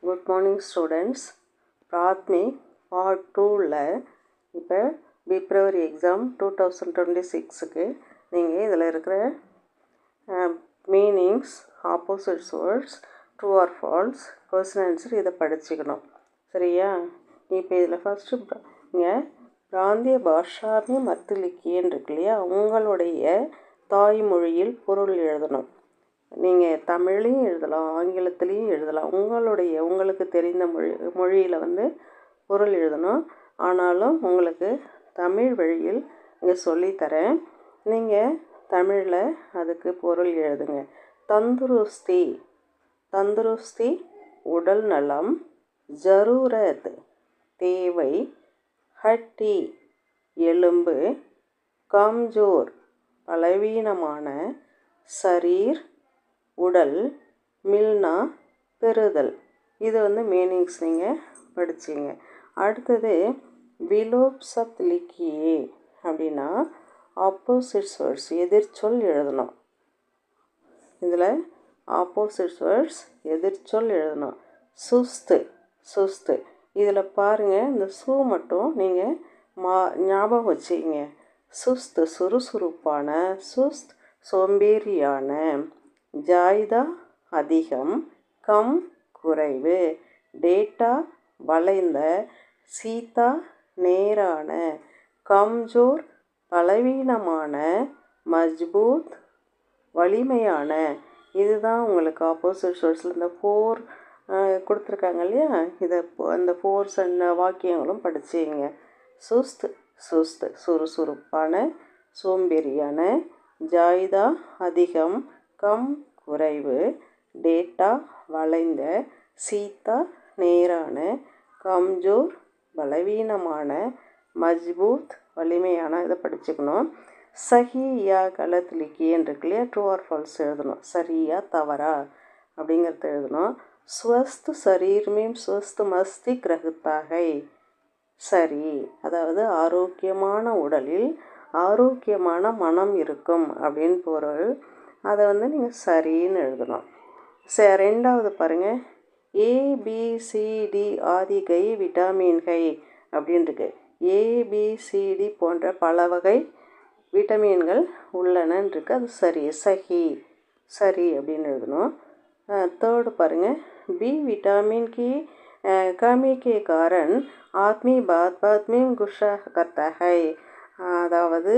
Good morning students. Prathmik part 2ல் இப்போ பிப்ரவரி exam 2026க்கு நீங்கள் இதில் இருக்கிற meanings, opposites words, true or false, question answer இதை படிச்சுக்கணும். சரியா? இப்போ இதில் ஃபஸ்ட்டு இங்கே பிராந்திய பாஷாமி மத்துலிக்கின்னு இருக்கு இல்லையா, உங்களுடைய தாய்மொழியில் பொருள் எழுதணும். நீங்கள் தமிழ்லையும் எழுதலாம், ஆங்கிலத்துலேயும் எழுதலாம். உங்களுக்கு தெரிந்த மொழியில் பொருள் எழுதணும். ஆனாலும் உங்களுக்கு தமிழ் வழியில் இங்கே சொல்லித்தரேன். நீங்கள் தமிழில் அதுக்கு பொருள் எழுதுங்க. தந்துருஸ்தி, தந்துருஸ்தி உடல் நலம், ஜரூரத் தேவை, ஹட்டி எலும்பு, கம்ஜோர் பலவீனமான, சரீர் உடல், மில்னா பெறுதல். இது மீனிங்ஸ் நீங்கள் படிச்சிங்க. அடுத்தது விலோப் சப்த் லிக்கியே அப்படின்னா ஆப்போசிட்ஸ் வேர்ட்ஸ், எதிர்ச்சொல் எழுதணும். இதில் ஆப்போசிட்ஸ் வேர்ட்ஸ் எதிர்ச்சொல் எழுதணும். சுஸ்து, சுஸ்து இதில் பாருங்கள், இந்த சூ மட்டும் நீங்கள் ஞாபகம் வச்சுக்கிங்க. சுஸ்து சுறுசுறுப்பான, சுஸ்த் சோம்பேறியான, ஜாய்தா அதிகம், கம் குறைவு, டேட்டா வளைந்த, சீதா நேரான, கம்ஜோர் பலவீனமான, மஜ்பூத் வலிமையான. இதுதான் உங்களுக்கு ஆப்போசிட் வேர்ட்ஸில் இந்த 4 கொடுத்துருக்காங்க இல்லையா, இதை அந்த 4 வாக்கியங்களும் படிச்சிங்க. சுஸ்த், சுஸ்த் சுறுசுறுப்பான, சோம்பேறியான, ஜாய்தா அதிகம், கம் குறைவு, டேட்டா வளைந்த, சீதா நேரான, கம்ஜோர் பலவீனமான, மஜ்பூத் வலிமையான. இதை படிச்சுக்கணும். சஹி யா கலத் லிக்கின்னு இருக்கு இல்லையா, ட்ரூ ஆர் ஃபால்ஸ் எழுதணும். சரியா தவறா அப்படிங்கிறத எழுதணும். ஸ்வஸ்த் சரீர் மீம் ஸ்வஸ்த் மஸ்திக் ரகுத்தாகை. சரி, அதாவது ஆரோக்கியமான உடலில் ஆரோக்கியமான மனம் இருக்கும் அப்படின்னு பொருள். அதை நீங்கள் சரின்னு எழுதணும். ரெண்டாவது பாருங்கள், ஏபிசிடி ஆதிகை விட்டமின்கை அப்படின்ட்டுருக்கு. ஏபிசிடி போன்ற பல வகை விட்டமின்கள் உள்ளனன்றிருக்கு. அது சரி, சஹி சரி அப்படின்னு எழுதணும். தேர்டு பாருங்கள், பி விட்டாமின் கி கமி கே காரன் ஆத்மி பாத் பாத் மீம் குஷா கர்த்தா ஹை. அதாவது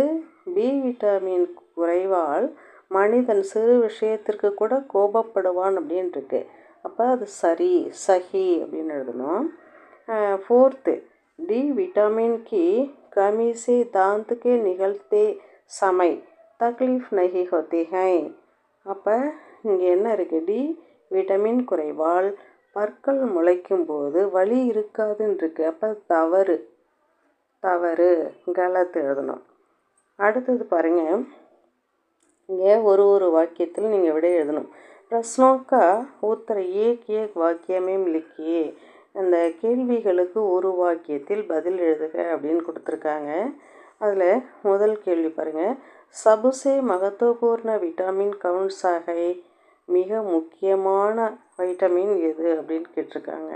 பி விட்டமின் குறைவால் மனிதன் சிறு விஷயத்திற்கு கூட கோபப்படுவான் அப்படின்ட்டுருக்கு. அப்போ அது சரி, சஹி அப்படின்னு எழுதணும். ஃபோர்த்து, டி விட்டமின் கி கமி சே தாந்த் கே நிகழ்த்தே சமை தக்லீஃப் நஹி ஹோத்தி ஹை. அப்போ இங்கே என்ன இருக்குது, டி விட்டமின் குறைவால் பற்கள் முளைக்கும் போது வலி இருக்காதுன்னு இருக்கு. அப்போ தவறு, தவறு கலத்து எழுதணும். அடுத்தது பாருங்கள், இங்கே ஒரு வாக்கியத்தில் நீங்கள் விடை எழுதணும். பிரஸ்னோக்கா உத்தர ஏக் வாக்கியமே லிக்கியே. அந்த கேள்விகளுக்கு ஒரு வாக்கியத்தில் பதில் எழுதுக அப்படின்னு கொடுத்துருக்காங்க. அதில் முதல் கேள்வி பாருங்கள், சபுசே மகத்துவபூர்ண விட்டமின் கவுன்சாகை. மிக முக்கியமான வைட்டமின் எது அப்படின்னு கேட்டிருக்காங்க.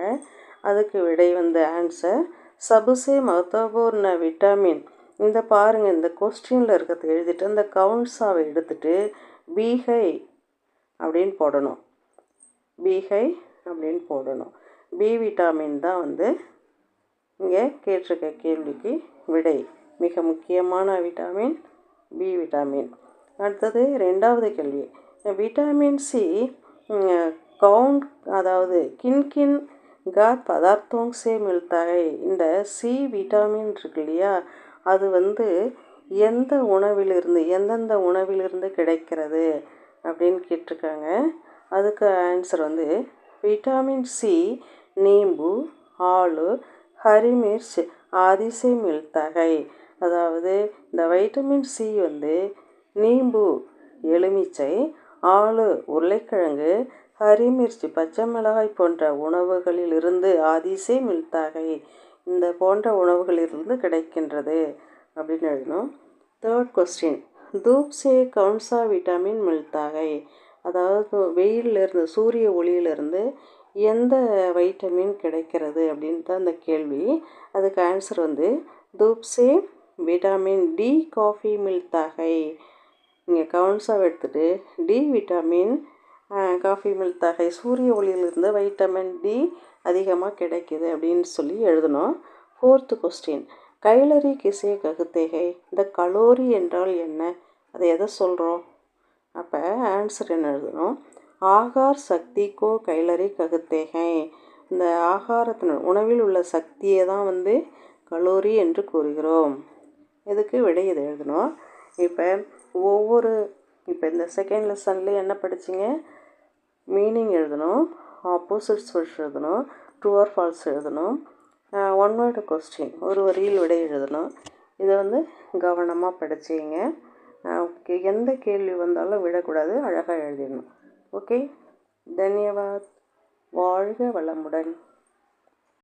அதுக்கு விடை ஆன்சர் சபுசே மகத்துவபூர்ண விட்டமின். இந்த பாருங்கள், இந்த கொஸ்டினில் இருக்கிறத எழுதிட்டு அந்த கவுன்ஸாவை எடுத்துகிட்டு பீஹை அப்படின்னு போடணும். பீஹை அப்படின்னு போடணும். பி விட்டாமின் தான் இங்கே கேட்டிருக்க கேள்விக்கு விடை. மிக முக்கியமான விட்டாமின் பி விட்டாமின். அடுத்தது ரெண்டாவது கேள்வி, விட்டாமின் சி கவுண்ட் அதாவது கின்கின் காத் பதார்த்தோங் சே மில்தாகை. இந்த சி விட்டாமின் இருக்கு இல்லையா, அது எந்த உணவிலிருந்து, எந்தெந்த உணவிலிருந்து கிடைக்கிறது அப்படின்னு கேட்டிருக்காங்க. அதுக்கு ஆன்சர் விட்டாமின் சி நீம்பு, ஆளு, ஹரி மிர்ச் ஆதிசே மில்தகை. அதாவது இந்த வைட்டமின் சி நீம்பு எலுமிச்சை, ஆளு உருளைக்கிழங்கு, ஹரிமிர்ச்சி பச்சை மிளகாய் போன்ற உணவுகளிலிருந்து ஆதிசே மில்தகை இந்த போன்ற உணவுகளிலிருந்து கிடைக்கின்றது அப்படின்னு எழுதணும். தேர்ட் கொஸ்டின், தூப் சே கவுன்சா விட்டாமின் மில்தகை. அதாவது வெயிலிருந்து, சூரிய ஒளியிலிருந்து எந்த வைட்டமின் கிடைக்கிறது அப்படின்னு தான் அந்த கேள்வி. அதுக்கு ஆன்சர் வந்து धूप से விட்டமின் டி காஃபி மில்தா है. நீங்கள் கவுன்ஸாக எடுத்துகிட்டு டி விட்டமின் காஃபி மில்தா है, சூரிய ஒளியிலிருந்து வைட்டமின் டி அதிகமாக கிடைக்குது அப்படின்னு சொல்லி எழுதணும். 4th கொஸ்டின், கைலரி கிசே ககுத்தே है. இந்த கலோரி என்றால் என்ன, அதை எதை சொல்கிறோம்? அப்போ ஆன்சர் என்ன எழுதணும்? ஆகார் சக்தி கோ கைலரி ககுத்தே है. இந்த ஆகாரத்தின் உணவில் உள்ள சக்தியை தான் வந்து கலோரி என்று கூறுகிறோம். இதுக்கு விடை இதை எழுதணும். இப்போ இப்போ இந்த செகண்ட் லெசன்லேயே என்ன படிச்சிங்க? மீனிங் எழுதணும், ஆப்போசிட்ஸ் வேர்ட்ஸ் எழுதணும், ட்ரூ ஆர் ஃபால்ஸ் எழுதணும், ஒன் வேர்டு கொஸ்டின் ஒரு வரியில் விடை எழுதணும். இதை வந்து கவனமாக படிச்சிங்க. ஓகே, எந்த கேள்வி வந்தாலும் விடக்கூடாது, அழகாக எழுதிடணும். ஓகே, தன்யவாத். வாழ்க வளமுடன்.